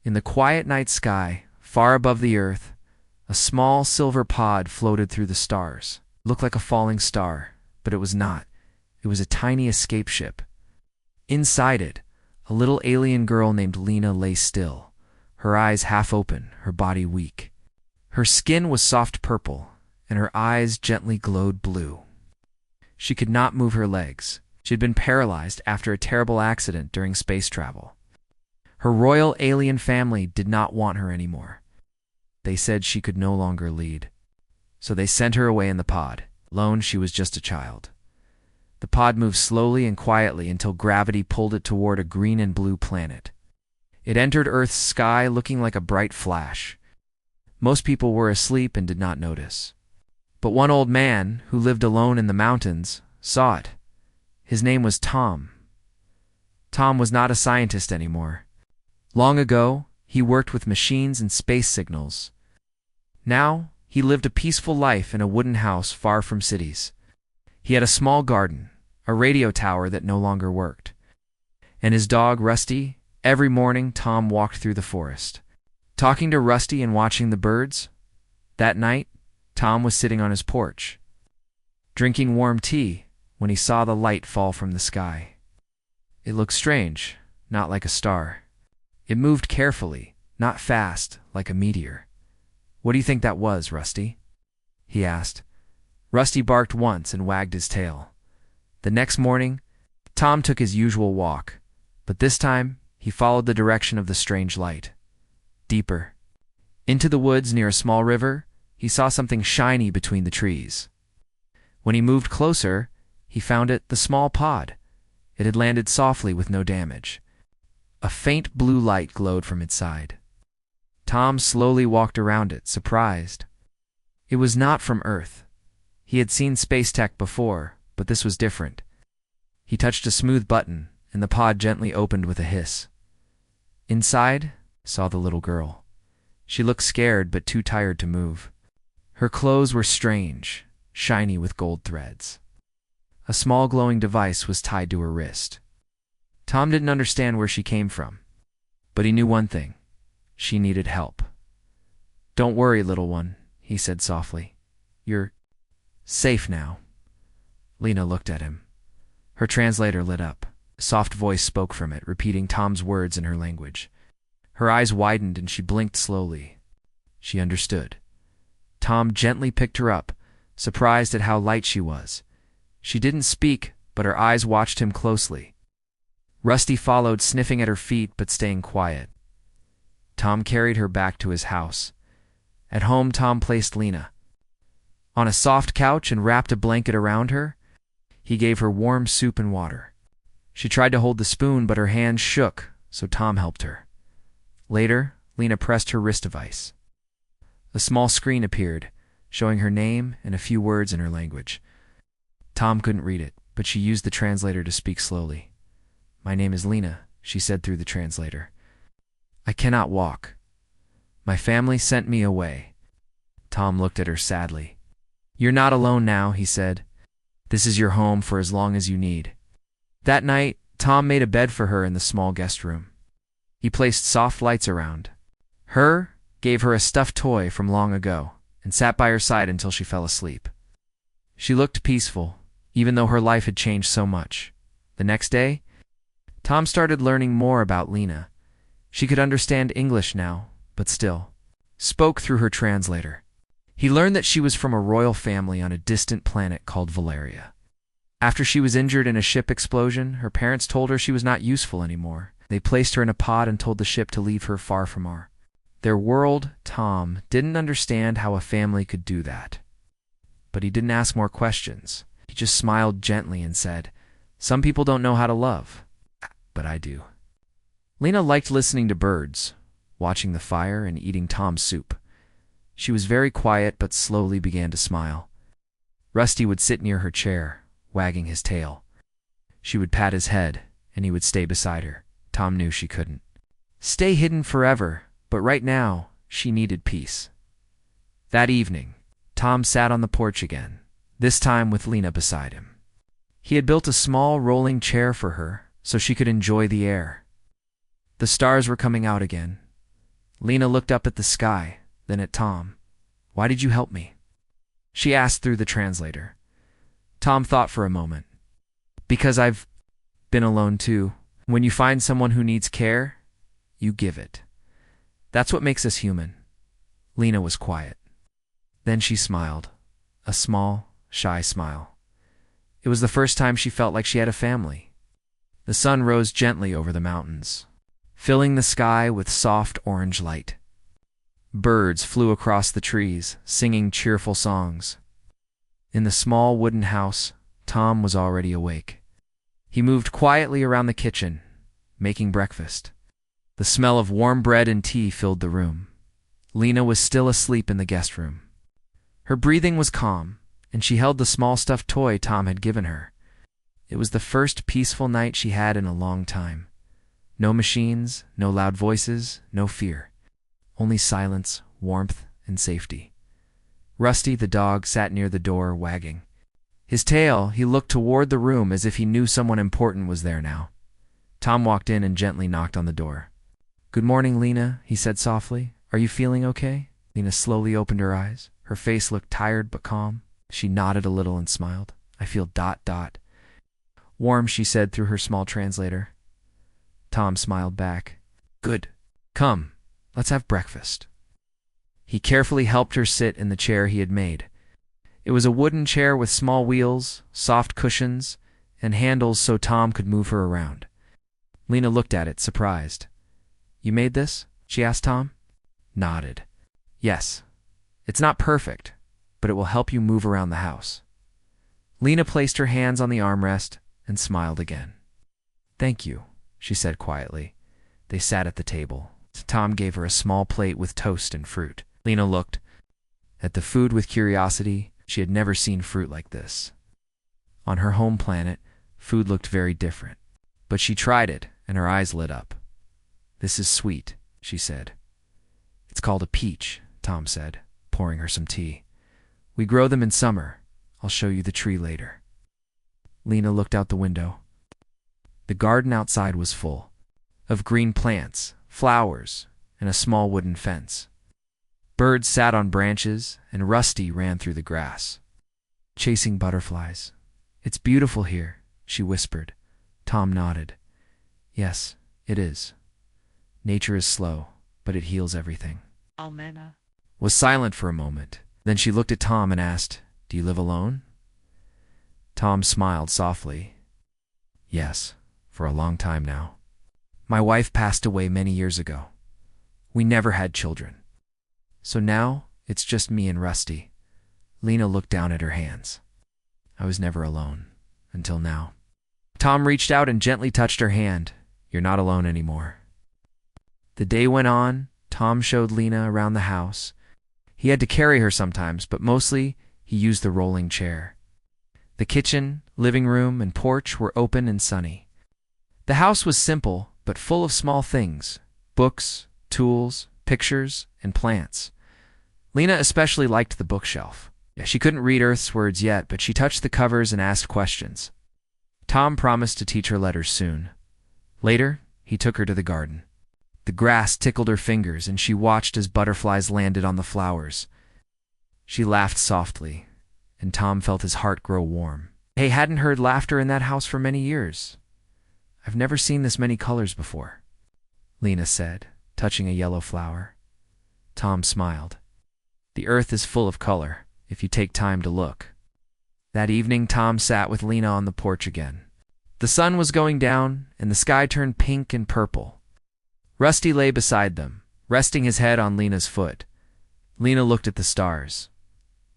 In the quiet night sky, far above the earth, a small silver pod floated through the stars. It looked like a falling star, but it was not. It was a tiny escape ship. Inside it, a little alien girl named Lena lay still, her eyes half open, her body weak. Her skin was soft purple, and her eyes gently glowed blue. She could not move her legs. She had been paralyzed after a terrible accident during space travel. Her royal alien family did not want her anymore. They said she could no longer lead. So they sent her away in the pod. Alone, she was just a child. The pod moved slowly and quietly until gravity pulled it toward a green and blue planet. It entered Earth's sky looking like a bright flash. Most people were asleep and did not notice. But one old man, who lived alone in the mountains, saw it. His name was Tom. Tom was not a scientist anymore. Long ago, he worked with machines and space signals. Now, he lived a peaceful life in a wooden house far from cities. He had a small garden, a radio tower that no longer worked, and his dog, Rusty. Every morning, Tom walked through the forest, talking to Rusty and watching the birds. That night, Tom was sitting on his porch, drinking warm tea, when he saw the light fall from the sky. It looked strange, not like a star. It moved carefully, not fast, like a meteor. "What do you think that was, Rusty?" he asked. Rusty barked once and wagged his tail. The next morning, Tom took his usual walk, but this time he followed the direction of the strange light. Deeper. Into the woods near a small river, he saw something shiny between the trees. When he moved closer, he found it the small pod. It had landed softly with no damage. A faint blue light glowed from its side. Tom slowly walked around it, surprised. It was not from Earth. He had seen space tech before, but this was different. He touched a smooth button, and the pod gently opened with a hiss. Inside, saw the little girl. She looked scared but too tired to move. Her clothes were strange, shiny with gold threads. A small glowing device was tied to her wrist. Tom didn't understand where she came from, but he knew one thing. She needed help. "Don't worry, little one," he said softly. "You're safe now." Lena looked at him. Her translator lit up. A soft voice spoke from it, repeating Tom's words in her language. Her eyes widened and she blinked slowly. She understood. Tom gently picked her up, surprised at how light she was. She didn't speak, but her eyes watched him closely. Rusty followed, sniffing at her feet but staying quiet. Tom carried her back to his house. At home, Tom placed Lena on a soft couch and wrapped a blanket around her. He gave her warm soup and water. She tried to hold the spoon, but her hands shook, so Tom helped her. Later, Lena pressed her wrist device. A small screen appeared, showing her name and a few words in her language. Tom couldn't read it, but she used the translator to speak slowly. "My name is Lena," she said through the translator. "I cannot walk. My family sent me away." Tom looked at her sadly. "You're not alone now," he said. "This is your home for as long as you need." That night, Tom made a bed for her in the small guest room. He placed soft lights around her, gave her a stuffed toy from long ago, and sat by her side until she fell asleep. She looked peaceful, even though her life had changed so much. The next day, Tom started learning more about Lena. She could understand English now, but still spoke through her translator. He learned that she was from a royal family on a distant planet called Valeria. After she was injured in a ship explosion, her parents told her she was not useful anymore. They placed her in a pod and told the ship to leave her far from their world. Tom didn't understand how a family could do that. But he didn't ask more questions. He just smiled gently and said, "Some people don't know how to love, but I do." Lena liked listening to birds, watching the fire, and eating Tom's soup. She was very quiet but slowly began to smile. Rusty would sit near her chair, wagging his tail. She would pat his head, and he would stay beside her. Tom knew she couldn't stay hidden forever, but right now, she needed peace. That evening, Tom sat on the porch again, this time with Lena beside him. He had built a small rolling chair for her so she could enjoy the air. The stars were coming out again. Lena looked up at the sky, then at Tom. "Why did you help me?" she asked through the translator. Tom thought for a moment. "Because I've been alone too. When you find someone who needs care, you give it. That's what makes us human." Lena was quiet. Then she smiled, a small, shy smile. It was the first time she felt like she had a family. The sun rose gently over the mountains, filling the sky with soft orange light. Birds flew across the trees, singing cheerful songs. In the small wooden house, Tom was already awake. He moved quietly around the kitchen, making breakfast. The smell of warm bread and tea filled the room. Lena was still asleep in the guest room. Her breathing was calm, and she held the small stuffed toy Tom had given her. It was the first peaceful night she had in a long time. No machines, no loud voices, no fear. Only silence, warmth, and safety. Rusty, the dog, sat near the door, wagging his tail. He looked toward the room as if he knew someone important was there now. Tom walked in and gently knocked on the door. "Good morning, Lena," he said softly. "Are you feeling okay?" Lena slowly opened her eyes. Her face looked tired but calm. She nodded a little and smiled. "I feel ... warm," she said through her small translator. Tom smiled back. "Good. Come, let's have breakfast." He carefully helped her sit in the chair he had made. It was a wooden chair with small wheels, soft cushions, and handles so Tom could move her around. Lena looked at it, surprised. "You made this?" she asked Tom. Nodded. "Yes. It's not perfect, but it will help you move around the house." Lena placed her hands on the armrest and smiled again. "Thank you," she said quietly. They sat at the table. Tom gave her a small plate with toast and fruit. Lena looked at the food with curiosity. She had never seen fruit like this. On her home planet, food looked very different. But she tried it, and her eyes lit up. "This is sweet," she said. "It's called a peach," Tom said, pouring her some tea. "We grow them in summer. I'll show you the tree later." Lena looked out the window. The garden outside was full of green plants, flowers, and a small wooden fence. Birds sat on branches, and Rusty ran through the grass, chasing butterflies. "It's beautiful here," she whispered. Tom nodded. "Yes, it is. Nature is slow, but it heals everything." Almena Was silent for a moment. Then she looked at Tom and asked, "Do you live alone?" Tom smiled softly. "Yes, for a long time now. My wife passed away many years ago. We never had children. So now it's just me and Rusty." Lena looked down at her hands. "I was never alone, until now." Tom reached out and gently touched her hand. "You're not alone anymore." The day went on. Tom showed Lena around the house. He had to carry her sometimes, but mostly he used the rolling chair. The kitchen, living room, and porch were open and sunny. The house was simple, but full of small things: books, tools, pictures, and plants. Lena especially liked the bookshelf. She couldn't read Earth's words yet, but she touched the covers and asked questions. Tom promised to teach her letters soon. Later, he took her to the garden. The grass tickled her fingers, and she watched as butterflies landed on the flowers. She laughed softly, and Tom felt his heart grow warm. He hadn't heard laughter in that house for many years. "I've never seen this many colors before," Lena said, touching a yellow flower. Tom smiled. "The earth is full of color, if you take time to look." That evening, Tom sat with Lena on the porch again. The sun was going down, and the sky turned pink and purple. Rusty lay beside them, resting his head on Lena's foot. Lena looked at the stars.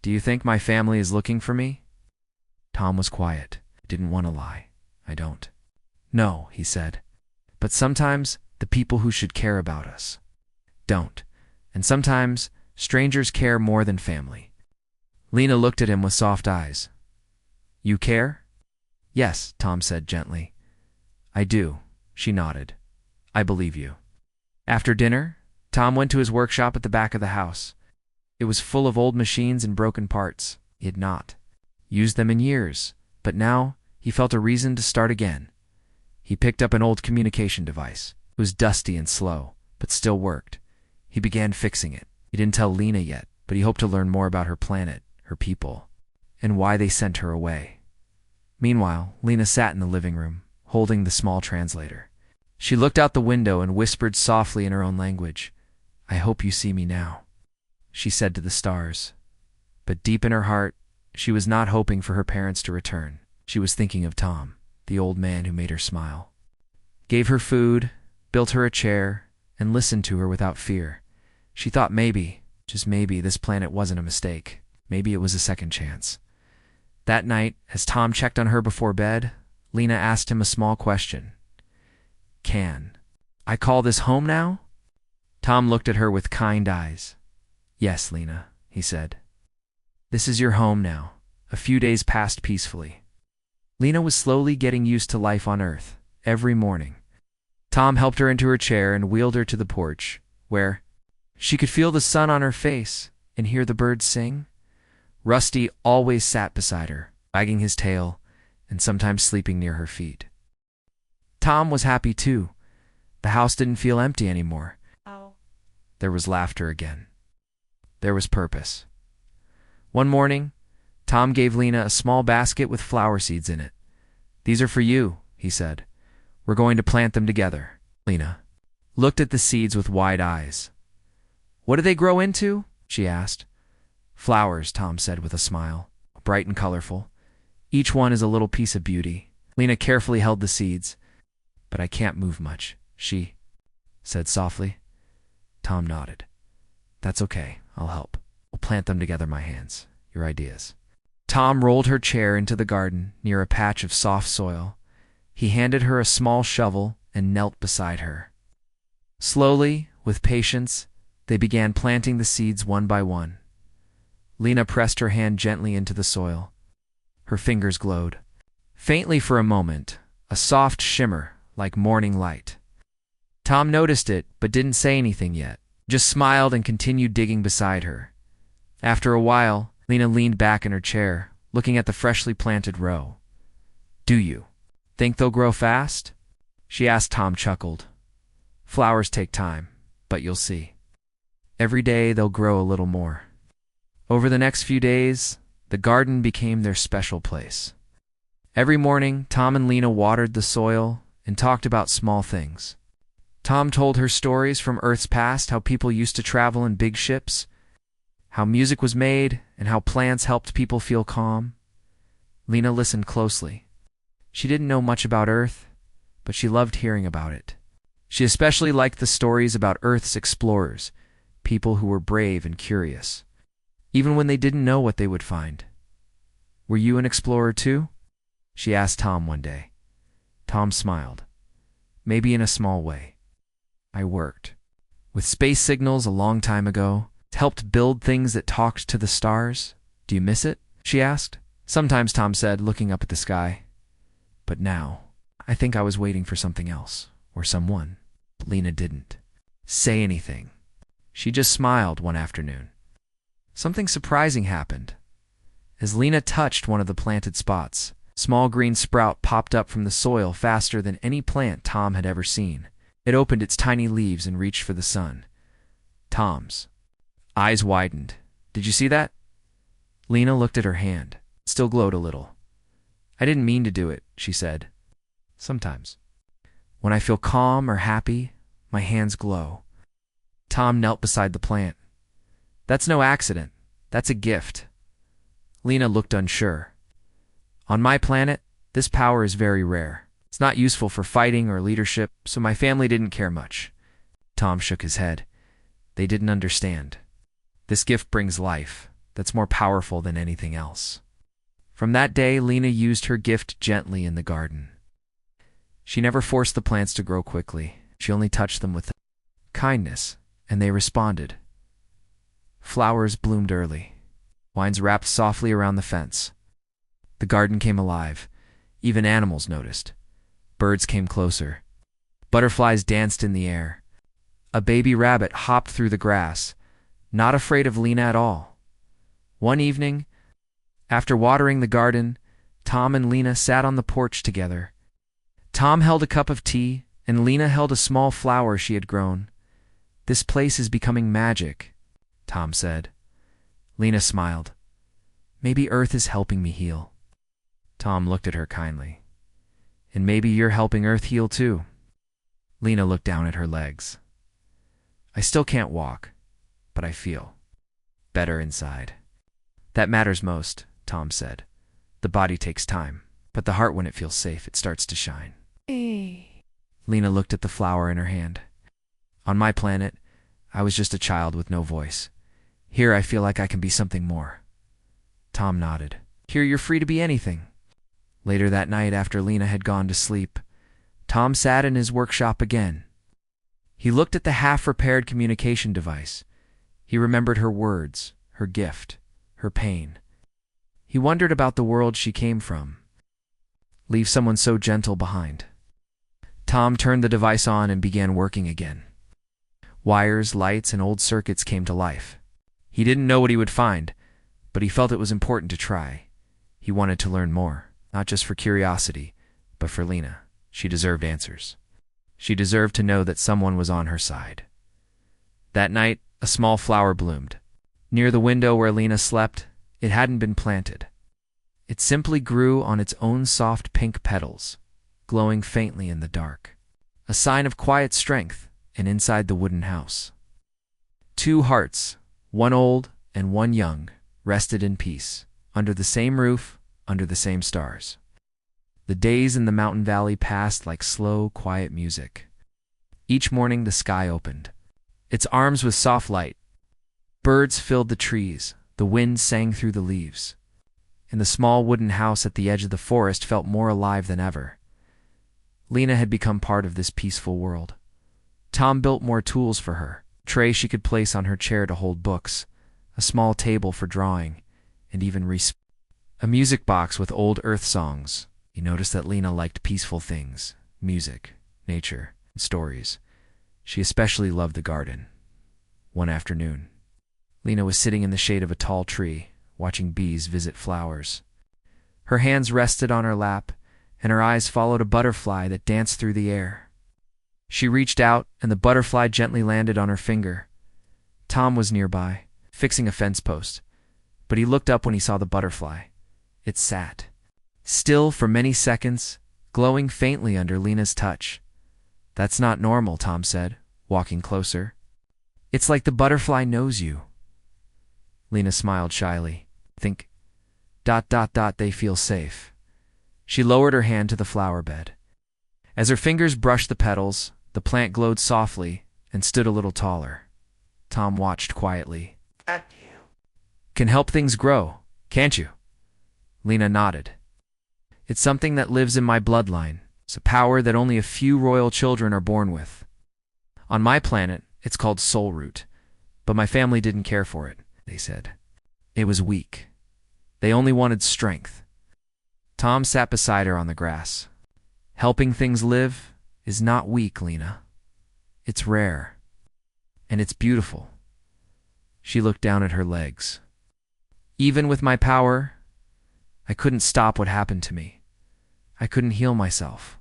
"Do you think my family is looking for me?" Tom was quiet. Didn't want to lie. "I don't." "No," he said. "But sometimes the people who should care about us don't. And sometimes strangers care more than family." Lena looked at him with soft eyes. "You care?" "Yes," Tom said gently. "I do," she nodded. "I believe you." After dinner, Tom went to his workshop at the back of the house. It was full of old machines and broken parts. He had not used them in years, but now he felt a reason to start again. He picked up an old communication device. It was dusty and slow, but still worked. He began fixing it. He didn't tell Lena yet, but he hoped to learn more about her planet, her people, and why they sent her away. Meanwhile, Lena sat in the living room, holding the small translator. She looked out the window and whispered softly in her own language, "I hope you see me now," she said to the stars. But deep in her heart, she was not hoping for her parents to return. She was thinking of Tom, the old man who made her smile, gave her food, built her a chair, and listened to her without fear. She thought maybe, just maybe, this planet wasn't a mistake. Maybe it was a second chance. That night, as Tom checked on her before bed, Lena asked him a small question. "Can I call this home now?" Tom looked at her with kind eyes. "Yes, Lena," he said. "This is your home now." A few days passed peacefully. Lena was slowly getting used to life on Earth. Every morning, Tom helped her into her chair and wheeled her to the porch, where she could feel the sun on her face and hear the birds sing. Rusty always sat beside her, wagging his tail and sometimes sleeping near her feet. Tom was happy too. The house didn't feel empty anymore. There was laughter again. There was purpose. One morning, Tom gave Lena a small basket with flower seeds in it. "These are for you," he said. "We're going to plant them together." Lena looked at the seeds with wide eyes. "What do they grow into?" she asked. "Flowers," Tom said with a smile, "bright and colorful. Each one is a little piece of beauty." Lena carefully held the seeds. "But I can't move much," she said softly. Tom nodded. "That's okay, I'll help. We'll plant them together, my hands, your ideas." Tom rolled her chair into the garden near a patch of soft soil. He handed her a small shovel and knelt beside her. Slowly, with patience, they began planting the seeds one by one. Lena pressed her hand gently into the soil. Her fingers glowed. Faintly for a moment, a soft shimmer like morning light. Tom noticed it, but didn't say anything yet, just smiled and continued digging beside her. After a while, Lena leaned back in her chair, looking at the freshly planted row. "Do you think they'll grow fast?" she asked. Tom chuckled. "Flowers take time, but you'll see. Every day they'll grow a little more." Over the next few days, the garden became their special place. Every morning, Tom and Lena watered the soil and talked about small things. Tom told her stories from Earth's past, how people used to travel in big ships, how music was made, and how plants helped people feel calm. Lena listened closely. She didn't know much about Earth, but she loved hearing about it. She especially liked the stories about Earth's explorers, people who were brave and curious, even when they didn't know what they would find. "Were you an explorer too?" she asked Tom one day. Tom smiled. "Maybe in a small way. I worked with space signals a long time ago, helped build things that talked to the stars. Do you miss it?" she asked. "Sometimes," Tom said, looking up at the sky. "But now, I think I was waiting for something else, or someone." Lena didn't say anything. She just smiled one afternoon. Something surprising happened. As Lena touched one of the planted spots, a small green sprout popped up from the soil faster than any plant Tom had ever seen. It opened its tiny leaves and reached for the sun. Tom's eyes widened. "Did you see that?" Lena looked at her hand. It still glowed a little. "I didn't mean to do it," she said. "Sometimes, when I feel calm or happy, my hands glow." Tom knelt beside the plant. "That's no accident. That's a gift." Lena looked unsure. "On my planet, this power is very rare. It's not useful for fighting or leadership, so my family didn't care much." Tom shook his head. They didn't understand. This gift brings life. That's more powerful than anything else. From that day, Lena used her gift gently in the garden. She never forced the plants to grow quickly. She only touched them with kindness, and they responded. Flowers bloomed early. Vines wrapped softly around the fence. The garden came alive. Even animals noticed. Birds came closer. Butterflies danced in the air. A baby rabbit hopped through the grass, not afraid of Lena at all. One evening, after watering the garden, Tom and Lena sat on the porch together. Tom held a cup of tea, and Lena held a small flower she had grown. This place is becoming magic, Tom said. Lena smiled. Maybe Earth is helping me heal. Tom looked at her kindly. And maybe you're helping Earth heal too. Lena looked down at her legs. I still can't walk, but I feel better inside. That matters most, Tom said. The body takes time, but the heart, when it feels safe, it starts to shine. Hey. Lena looked at the flower in her hand. On my planet, I was just a child with no voice. Here I feel like I can be something more. Tom nodded. Here you're free to be anything. Later that night, after Lena had gone to sleep, Tom sat in his workshop again. He looked at the half-repaired communication device. He remembered her words, her gift, her pain. He wondered about the world she came from. Leave someone so gentle behind. Tom turned the device on and began working again. Wires, lights, and old circuits came to life. He didn't know what he would find, but he felt it was important to try. He wanted to learn more, not just for curiosity, but for Lena. She deserved answers. She deserved to know that someone was on her side. That night, a small flower bloomed. Near the window where Lena slept, it hadn't been planted. It simply grew on its own soft pink petals, glowing faintly in the dark. A sign of quiet strength, and inside the wooden house. 2 hearts, one old and one young, rested in peace, under the same roof, under the same stars. The days in the mountain valley passed like slow, quiet music. Each morning the sky opened, its arms with soft light. Birds filled the trees, the wind sang through the leaves. And the small wooden house at the edge of the forest felt more alive than ever. Lena had become part of this peaceful world. Tom built more tools for her, a tray she could place on her chair to hold books, a small table for drawing, and even a music box with old Earth songs. He noticed that Lena liked peaceful things, music, nature, and stories. She especially loved the garden. One afternoon, Lena was sitting in the shade of a tall tree, watching bees visit flowers. Her hands rested on her lap, and her eyes followed a butterfly that danced through the air. She reached out, and the butterfly gently landed on her finger. Tom was nearby, fixing a fence post, but he looked up when he saw the butterfly. It sat still for many seconds, glowing faintly under Lena's touch. That's not normal, Tom said, walking closer. It's like the butterfly knows you. Lena smiled shyly. Think, ... they feel safe. She lowered her hand to the flower bed. As her fingers brushed the petals, the plant glowed softly and stood a little taller. Tom watched quietly. At you. Can help things grow, can't you? Lena nodded. It's something that lives in my bloodline. It's a power that only a few royal children are born with. On my planet, it's called soul root, but my family didn't care for it, they said. It was weak. They only wanted strength. Tom sat beside her on the grass. Helping things live is not weak, Lena. It's rare. And it's beautiful. She looked down at her legs. Even with my power, I couldn't stop what happened to me. I couldn't heal myself.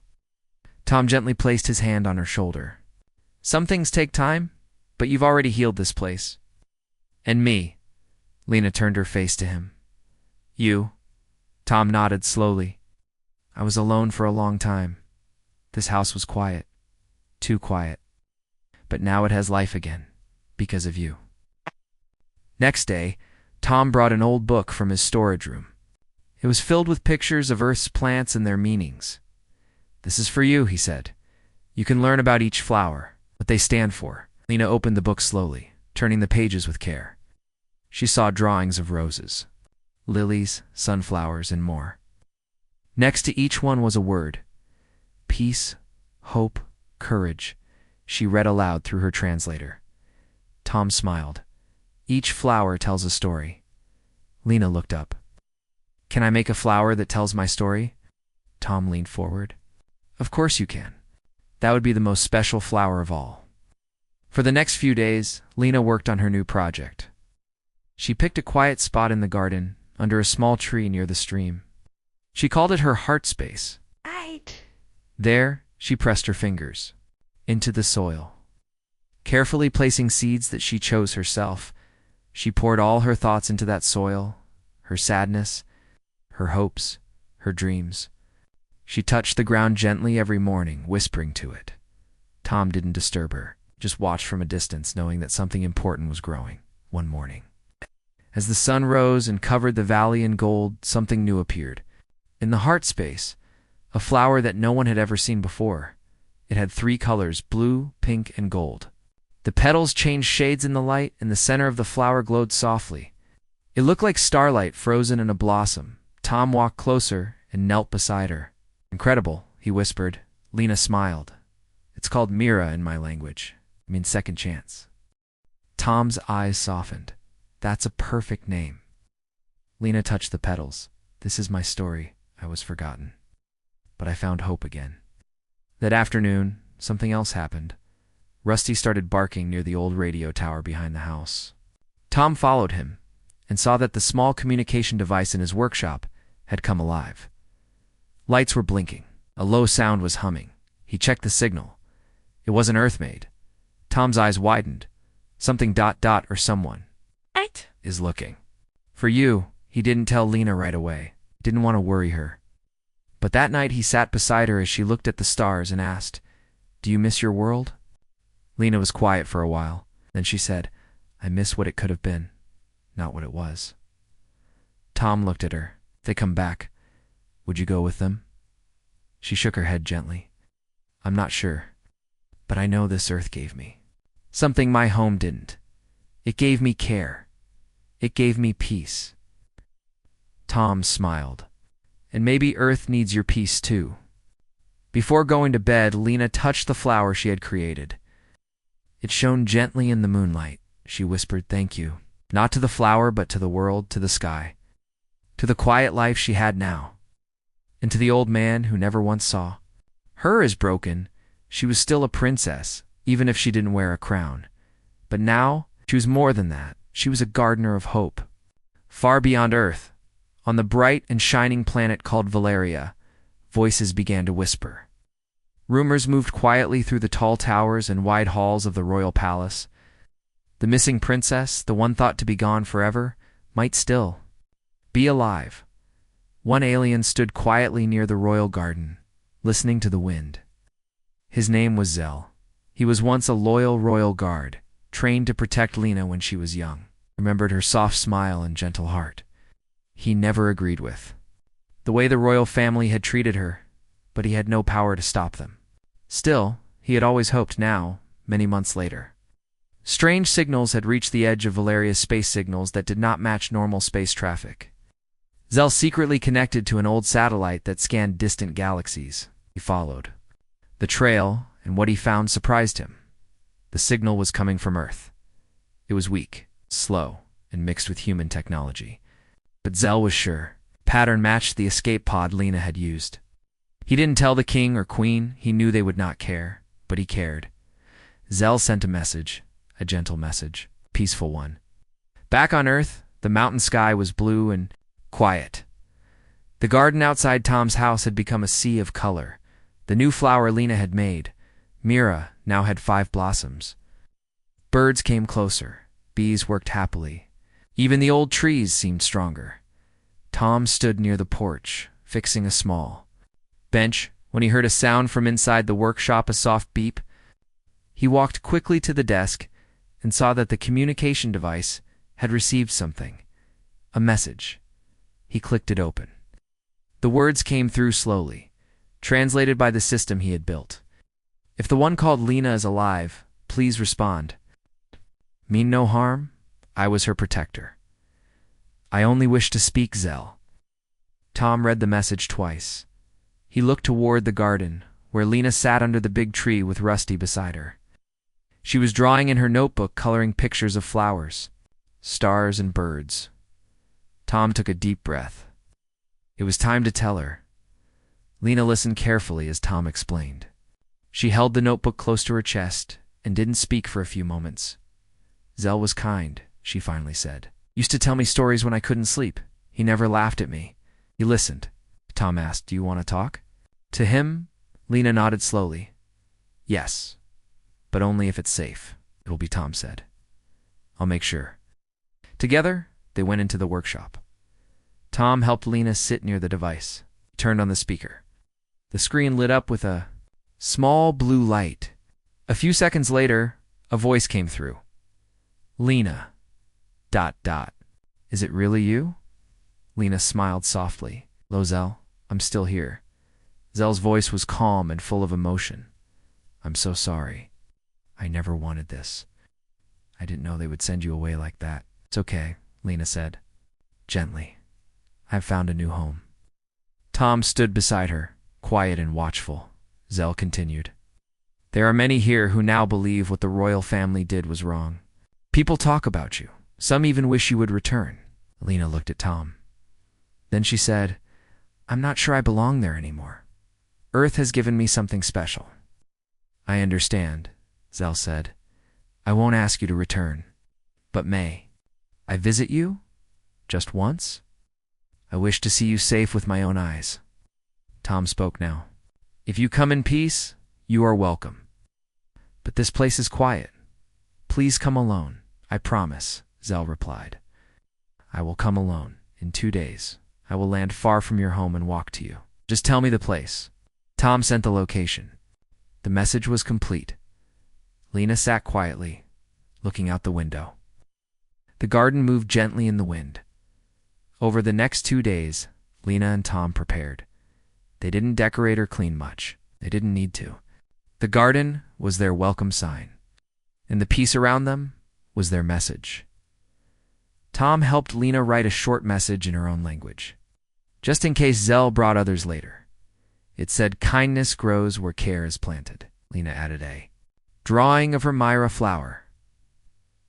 Tom gently placed his hand on her shoulder. Some things take time, but you've already healed this place. And me. Lena turned her face to him. You. Tom nodded slowly. I was alone for a long time. This house was quiet. Too quiet. But now it has life again, because of you. Next day, Tom brought an old book from his storage room. It was filled with pictures of Earth's plants and their meanings. This is for you, he said. You can learn about each flower, what they stand for. Lena opened the book slowly, turning the pages with care. She saw drawings of roses, lilies, sunflowers, and more. Next to each one was a word. Peace, hope, courage. She read aloud through her translator. Tom smiled. Each flower tells a story. Lena looked up. Can I make a flower that tells my story? Tom leaned forward. Of course you can. That would be the most special flower of all. For the next few days, Lena worked on her new project. She picked a quiet spot in the garden, under a small tree near the stream. She called it her heart space. Right. There, she pressed her fingers into the soil. Carefully placing seeds that she chose herself, she poured all her thoughts into that soil, her sadness, her hopes, her dreams. She touched the ground gently every morning, whispering to it. Tom didn't disturb her, just watched from a distance, knowing that something important was growing. One morning, as the sun rose and covered the valley in gold, something new appeared. In the heart space, a flower that no one had ever seen before. It had 3 colors, blue, pink, and gold. The petals changed shades in the light, and the center of the flower glowed softly. It looked like starlight frozen in a blossom. Tom walked closer and knelt beside her. "Incredible," he whispered. Lena smiled. "It's called Mira in my language. It means second chance." Tom's eyes softened. "That's a perfect name." Lena touched the petals. "This is my story. I was forgotten. But I found hope again." That afternoon, something else happened. Rusty started barking near the old radio tower behind the house. Tom followed him and saw that the small communication device in his workshop had come alive. Lights were blinking. A low sound was humming. He checked the signal. It wasn't Earth-made. Tom's eyes widened. Something ... or someone is looking. For you, he didn't tell Lena right away. Didn't want to worry her. But that night he sat beside her as she looked at the stars and asked, "Do you miss your world?" Lena was quiet for a while. Then she said, "I miss what it could have been, not what it was." Tom looked at her. "If they come back, would you go with them?" She shook her head gently. "I'm not sure, but I know this Earth gave me something my home didn't. It gave me care. It gave me peace." Tom smiled. "And maybe Earth needs your peace too." Before going to bed, Lena touched the flower she had created. It shone gently in the moonlight. She whispered thank you, not to the flower, but to the world, to the sky, to the quiet life she had now, and to the old man who never once saw her as broken. She was still a princess, even if she didn't wear a crown. But now, she was more than that. She was a gardener of hope. Far beyond Earth, on the bright and shining planet called Valeria, voices began to whisper. Rumors moved quietly through the tall towers and wide halls of the royal palace. The missing princess, the one thought to be gone forever, might still be alive. One alien stood quietly near the royal garden, listening to the wind. His name was Zell. He was once a loyal royal guard, trained to protect Lena when she was young. Remembered her soft smile and gentle heart. He never agreed with the way the royal family had treated her, but he had no power to stop them. Still, he had always hoped now, many months later. Strange signals had reached the edge of Valeria's space signals that did not match normal space traffic. Zell secretly connected to an old satellite that scanned distant galaxies. He followed the trail, and what he found surprised him. The signal was coming from Earth. It was weak, slow, and mixed with human technology. But Zell was sure. Pattern matched the escape pod Lena had used. He didn't tell the king or queen. He knew they would not care, but he cared. Zell sent a message, a gentle message, a peaceful one. Back on Earth, the mountain sky was blue and quiet. The garden outside Tom's house had become a sea of color. The new flower Lena had made, Mira, now had 5 blossoms. Birds came closer. Bees worked happily. Even the old trees seemed stronger. Tom stood near the porch, fixing a small bench, when he heard a sound from inside the workshop, a soft beep. He walked quickly to the desk and saw that the communication device had received something, a message. He clicked it open. The words came through slowly, translated by the system he had built. "If the one called Lena is alive, please respond. Mean no harm. I was her protector. I only wish to speak, Zell." Tom read the message twice. He looked toward the garden, where Lena sat under the big tree with Rusty beside her. She was drawing in her notebook, coloring pictures of flowers, stars, and birds. Tom took a deep breath. It was time to tell her. Lena listened carefully as Tom explained. She held the notebook close to her chest and didn't speak for a few moments. "Zell was kind," she finally said. "Used to tell me stories when I couldn't sleep. He never laughed at me. He listened." Tom asked, "Do you want to talk?" To him, Lena nodded slowly. "Yes, but only if it's safe." It will be, Tom said. I'll make sure. Together, they went into the workshop. Tom helped Lena sit near the device. He turned on the speaker. The screen lit up with a small blue light. A few seconds later, a voice came through. Lena. ... Is it really you? Lena smiled softly. Hello, Zell. I'm still here. Zell's voice was calm and full of emotion. I'm so sorry. I never wanted this. I didn't know they would send you away like that. It's okay, Lena said, gently. I've found a new home. Tom stood beside her, quiet and watchful. Zell continued. There are many here who now believe what the royal family did was wrong. People talk about you. Some even wish you would return. Lena looked at Tom. Then she said, I'm not sure I belong there anymore. Earth has given me something special. I understand, Zell said. I won't ask you to return. But may I visit you? Just once? I wish to see you safe with my own eyes. Tom spoke now. If you come in peace, you are welcome. But this place is quiet. Please come alone. I promise, Zell replied. I will come alone. In 2 days, I will land far from your home and walk to you. Just tell me the place. Tom sent the location. The message was complete. Lena sat quietly, looking out the window. The garden moved gently in the wind. Over the next 2 days, Lena and Tom prepared. They didn't decorate or clean much. They didn't need to. The garden was their welcome sign, and the peace around them was their message. Tom helped Lena write a short message in her own language, just in case Zell brought others later. It said, kindness grows where care is planted. Lena added a drawing of her Myra flower.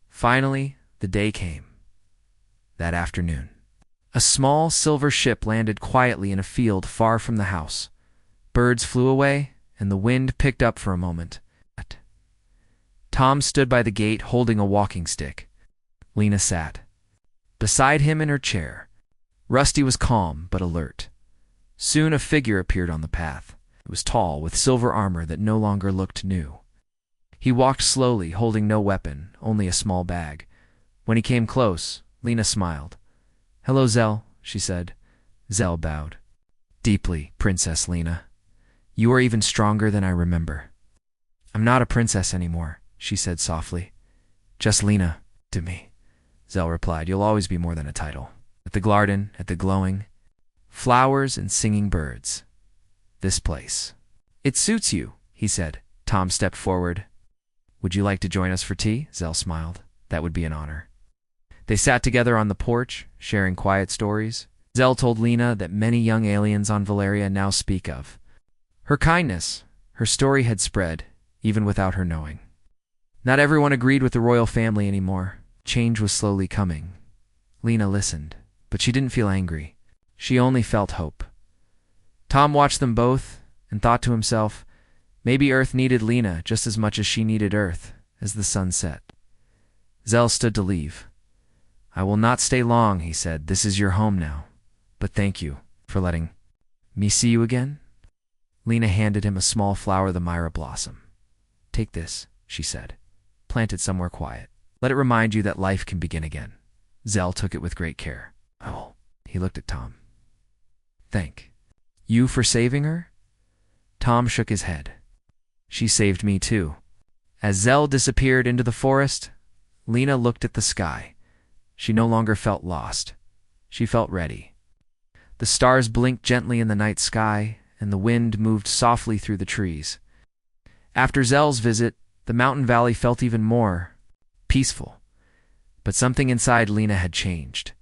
Finally, the day came. That afternoon, a small silver ship landed quietly in a field far from the house. Birds flew away, and the wind picked up for a moment. Tom stood by the gate holding a walking stick. Lena sat beside him in her chair. Rusty was calm but alert. Soon a figure appeared on the path. It was tall, with silver armor that no longer looked new. He walked slowly, holding no weapon, only a small bag. When he came close, Lena smiled. Hello, Zell, she said. Zell bowed. Deeply, Princess Lena. You are even stronger than I remember. I'm not a princess anymore, she said softly. Just Lena to me. Zell replied, you'll always be more than a title. At the garden, at the glowing, flowers and singing birds. This place. It suits you, he said. Tom stepped forward. Would you like to join us for tea? Zell smiled. That would be an honor. They sat together on the porch, sharing quiet stories. Zell told Lena that many young aliens on Valeria now speak of her kindness. Her story had spread, even without her knowing. Not everyone agreed with the royal family anymore. Change was slowly coming. Lena listened, but she didn't feel angry. She only felt hope. Tom watched them both and thought to himself, maybe Earth needed Lena just as much as she needed Earth as the sun set. Zell stood to leave. I will not stay long, he said. This is your home now. But thank you for letting me see you again. Lena handed him a small flower, the Myra blossom. Take this, she said. Plant it somewhere quiet. Let it remind you that life can begin again. Zell took it with great care. Oh, he looked at Tom. Thank you for saving her? Tom shook his head. She saved me too. As Zell disappeared into the forest, Lena looked at the sky. She no longer felt lost. She felt ready. The stars blinked gently in the night sky, and the wind moved softly through the trees. After Zell's visit, the mountain valley felt even more peaceful. But something inside Lena had changed.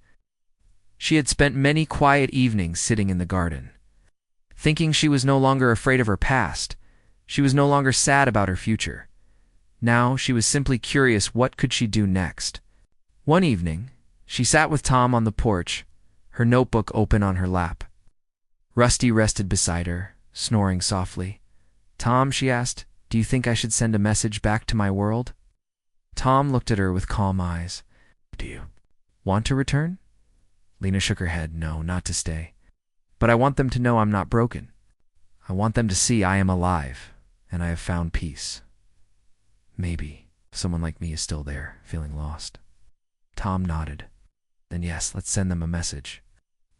She had spent many quiet evenings sitting in the garden, thinking she was no longer afraid of her past. She was no longer sad about her future. Now she was simply curious, what could she do next? One evening, she sat with Tom on the porch, her notebook open on her lap. Rusty rested beside her, snoring softly. Tom, she asked, do you think I should send a message back to my world? Tom looked at her with calm eyes. Do you want to return? Lena shook her head. No, not to stay. But I want them to know I'm not broken. I want them to see I am alive, and I have found peace. Maybe Someone like me is still there, feeling lost. Tom nodded. Then yes, let's send them a message.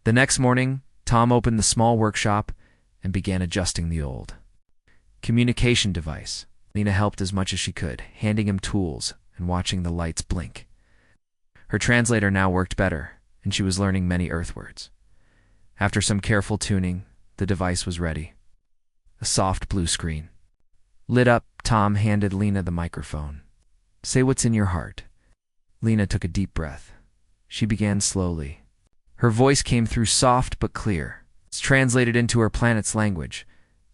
The next morning, Tom opened the small workshop and began adjusting the old communication device. Lena helped as much as she could, handing him tools and watching the lights blink. Her translator now worked better, and she was learning many Earth words. After some careful tuning, the device was ready. A soft blue screen. Lit up, Tom handed Lena the microphone. Say what's in your heart. Lena took a deep breath. She began slowly. Her voice came through soft but clear. It's translated into her planet's language.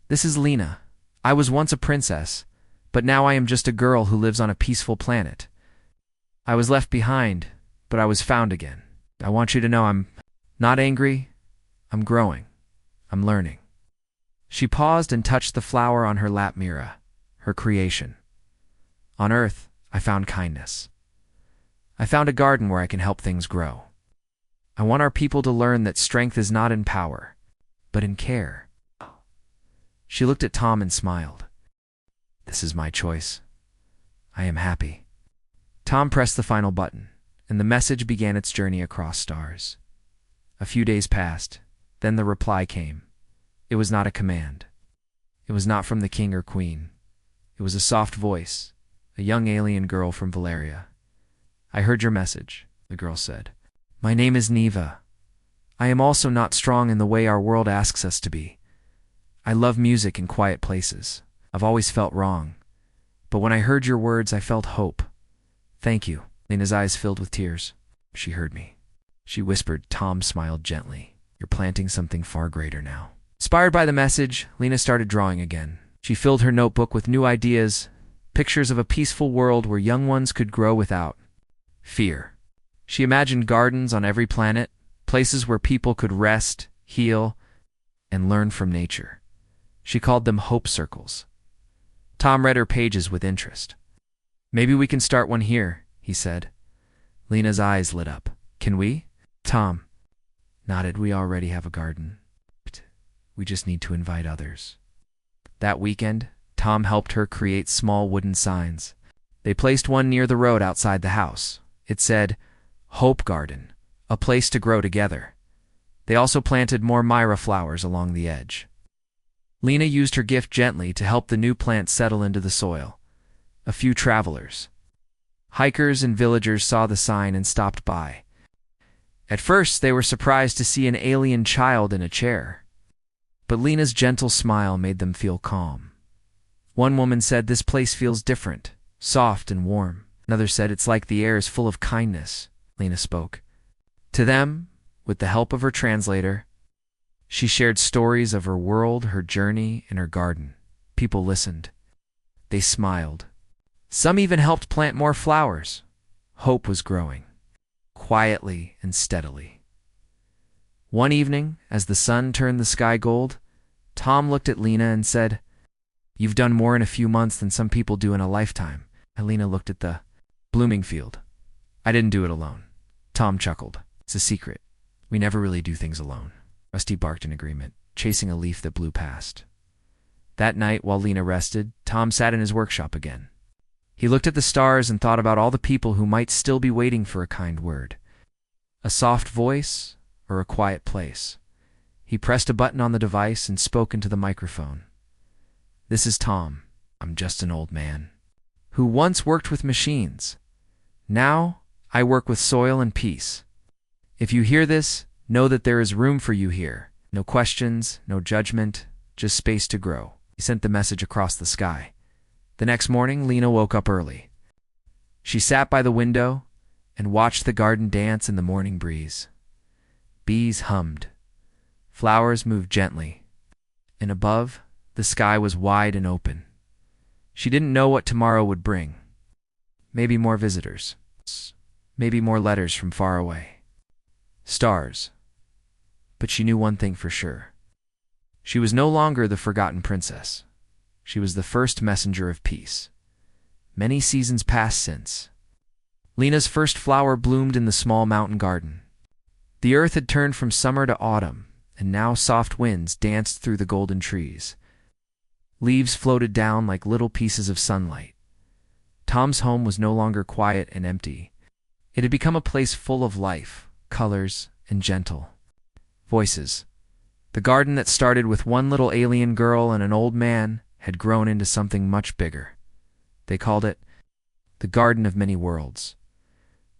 This is Lena. I was once a princess, but now I am just a girl who lives on a peaceful planet. I was left behind, but I was found again. I want you to know I'm not angry. I'm growing. I'm learning. She paused and touched the flower on her lap mirror, her creation. On Earth, I found kindness. I found a garden where I can help things grow. I want our people to learn that strength is not in power, but in care. She looked at Tom and smiled. This is my choice. I am happy. Tom pressed the final button, and the message began its journey across stars. A few days passed, then the reply came. It was not a command. It was not from the king or queen. It was a soft voice, a young alien girl from Valeria. I heard your message, the girl said. My name is Neva. I am also not strong in the way our world asks us to be. I love music in quiet places. I've always felt wrong. But when I heard your words, I felt hope. Thank you. Lena's eyes filled with tears. She heard me. She whispered. Tom smiled gently. You're planting something far greater now. Inspired by the message, Lena started drawing again. She filled her notebook with new ideas, pictures of a peaceful world where young ones could grow without fear. She imagined gardens on every planet, places where people could rest, heal, and learn from nature. She called them hope circles. Tom read her pages with interest. Maybe we can start one here, he said. Lena's eyes lit up. Can we? Tom nodded. We already have a garden. We just need to invite others. That weekend, Tom helped her create small wooden signs. They placed one near the road outside the house. It said, Hope Garden, a place to grow together. They also planted more myra flowers along the edge. Lena used her gift gently to help the new plants settle into the soil. A few travelers, hikers and villagers saw the sign and stopped by. At first, they were surprised to see an alien child in a chair. But Lena's gentle smile made them feel calm. One woman said, this place feels different, soft and warm. Another said, it's like the air is full of kindness. Lena spoke. To them, with the help of her translator, she shared stories of her world, her journey, and her garden. People listened. They smiled. Some even helped plant more flowers. Hope was growing, quietly and steadily. One evening, as the sun turned the sky gold, Tom looked at Lena and said, You've done more in a few months than some people do in a lifetime. And Lena looked at the blooming field. I didn't do it alone. Tom chuckled. It's a secret. We never really do things alone. Rusty barked in agreement, chasing a leaf that blew past. That night, while Lena rested, Tom sat in his workshop again. He looked at the stars and thought about all the people who might still be waiting for a kind word. A soft voice or a quiet place. He pressed a button on the device and spoke into the microphone. This is Tom. I'm just an old man who once worked with machines. Now, I work with soil and peace. If you hear this, know that there is room for you here. No questions, no judgment, just space to grow. He sent the message across the sky. The next morning, Lena woke up early. She sat by the window and watched the garden dance in the morning breeze. Bees hummed. Flowers moved gently. And above, the sky was wide and open. She didn't know what tomorrow would bring. Maybe more visitors. Maybe more letters from far away. Stars. But she knew one thing for sure. She was no longer the forgotten princess. She was the first messenger of peace. Many seasons passed since. Lena's first flower bloomed in the small mountain garden. The earth had turned from summer to autumn, and now soft winds danced through the golden trees. Leaves floated down like little pieces of sunlight. Tom's home was no longer quiet and empty. It had become a place full of life, colors, and gentle voices. The garden that started with one little alien girl and an old man had grown into something much bigger. They called it the Garden of Many Worlds.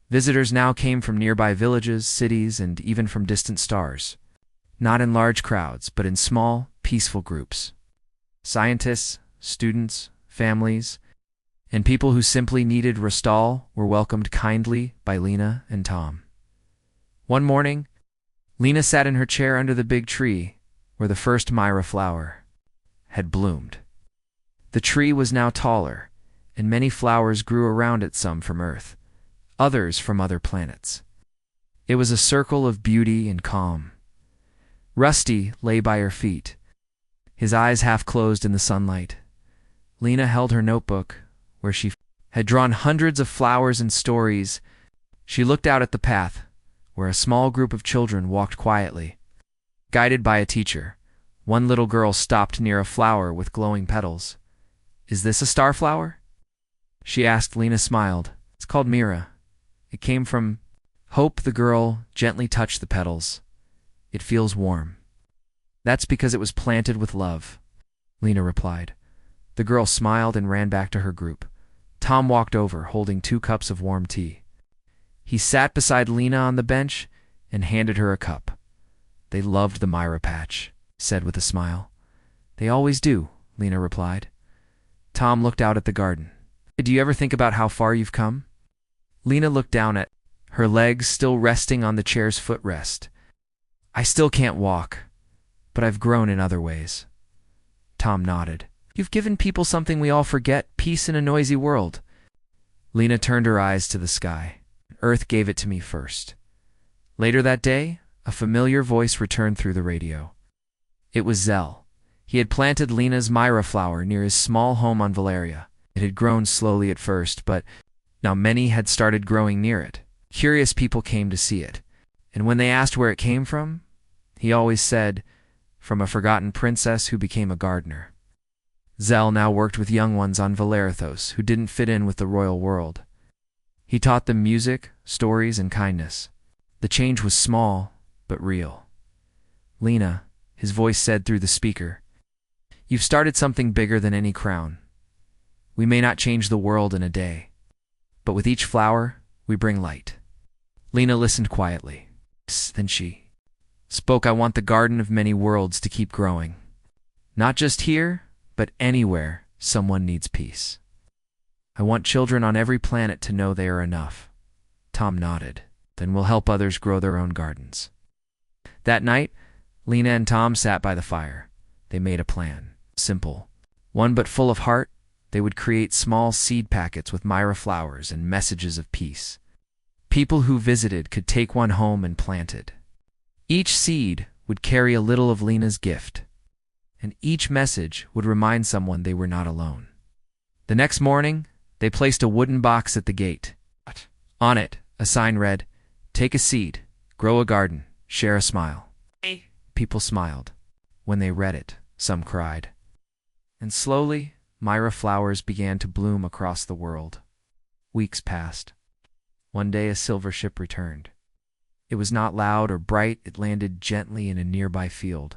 Visitors now came from nearby villages, cities, and even from distant stars. Not in large crowds, but in small, peaceful groups. Scientists, students, families, and people who simply needed Restall were welcomed kindly by Lena and Tom. One morning, Lena sat in her chair under the big tree where the first Myra flower had bloomed. The tree was now taller, and many flowers grew around it, some from Earth, others from other planets. It was a circle of beauty and calm. Rusty lay by her feet, his eyes half closed in the sunlight. Lena held her notebook, where she had drawn hundreds of flowers and stories. She looked out at the path, where a small group of children walked quietly. Guided by a teacher, one little girl stopped near a flower with glowing petals. "Is this a starflower?" she asked. Lena smiled. "It's called Mira. It came from Hope." The girl gently touched the petals. "It feels warm." "That's because it was planted with love," Lena replied. The girl smiled and ran back to her group. Tom walked over, holding 2 cups of warm tea. He sat beside Lena on the bench and handed her a cup. "They loved the Myra patch," he said with a smile. "They always do," Lena replied. Tom looked out at the garden. "Do you ever think about how far you've come?" Lena looked down at her legs still resting on the chair's footrest. "I still can't walk, but I've grown in other ways." Tom nodded. "You've given people something we all forget, peace in a noisy world." Lena turned her eyes to the sky. "Earth gave it to me first." Later that day, a familiar voice returned through the radio. It was Zell. He had planted Lena's Myra flower near his small home on Valeria. It had grown slowly at first, but now many had started growing near it. Curious people came to see it, and when they asked where it came from, he always said, "From a forgotten princess who became a gardener." Zell now worked with young ones on Valerithos who didn't fit in with the royal world. He taught them music, stories, and kindness. The change was small, but real. "Lena," his voice said through the speaker, "you've started something bigger than any crown. We may not change the world in a day, but with each flower, we bring light." Lena listened quietly. Then she spoke. "I want the Garden of Many Worlds to keep growing. Not just here, but anywhere someone needs peace. I want children on every planet to know they are enough." Tom nodded. "Then we'll help others grow their own gardens." That night, Lena and Tom sat by the fire. They made a plan. Simple. One but full of heart. They would create small seed packets with Myra flowers and messages of peace. People who visited could take one home and plant it. Each seed would carry a little of Lena's gift, and each message would remind someone they were not alone. The next morning, they placed a wooden box at the gate. On it, a sign read, "Take a seed, grow a garden, share a smile." People smiled. When they read it, some cried. And slowly, Myra flowers began to bloom across the world. Weeks passed. One day a silver ship returned. It was not loud or bright. It landed gently in a nearby field.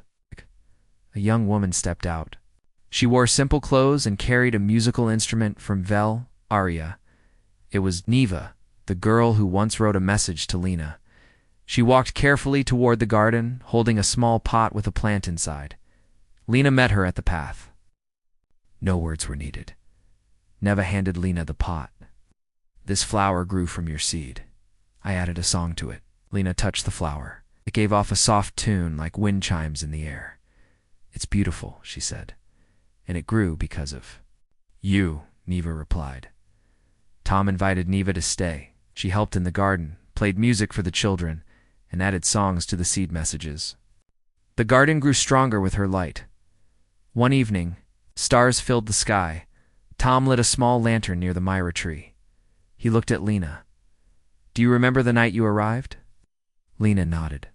A young woman stepped out. She wore simple clothes and carried a musical instrument from Vel, Aria. It was Neva, the girl who once wrote a message to Lena. She walked carefully toward the garden, holding a small pot with a plant inside. Lena met her at the path. No words were needed. Neva handed Lena the pot. "This flower grew from your seed. I added a song to it." Lena touched the flower. It gave off a soft tune like wind chimes in the air. "It's beautiful," she said. "And it grew because of you," Neva replied. Tom invited Neva to stay. She helped in the garden, played music for the children, and added songs to the seed messages. The garden grew stronger with her light. One evening, stars filled the sky. Tom lit a small lantern near the Myra tree. He looked at Lena. "Do you remember the night you arrived?" Lena nodded.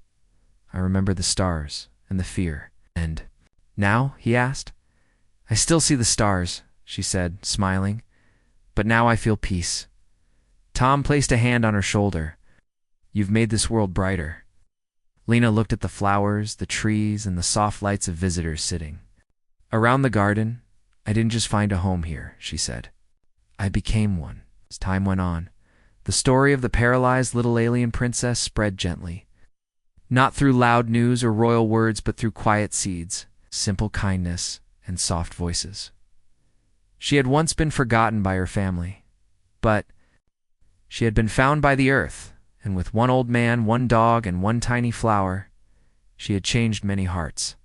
"I remember the stars and the fear. And now?" he asked. "I still see the stars," she said, smiling. But now I feel peace. Tom placed a hand on her shoulder. You've made this world brighter. Lena looked at the flowers, the trees, and the soft lights of visitors sitting around the garden. I didn't just find a home here, she said. I became one. As time went on, the story of the paralyzed little alien princess spread gently. Not through loud news or royal words, but through quiet seeds, simple kindness, and soft voices. She had once been forgotten by her family, but she had been found by the earth, and with one old man, one dog, and one tiny flower, she had changed many hearts.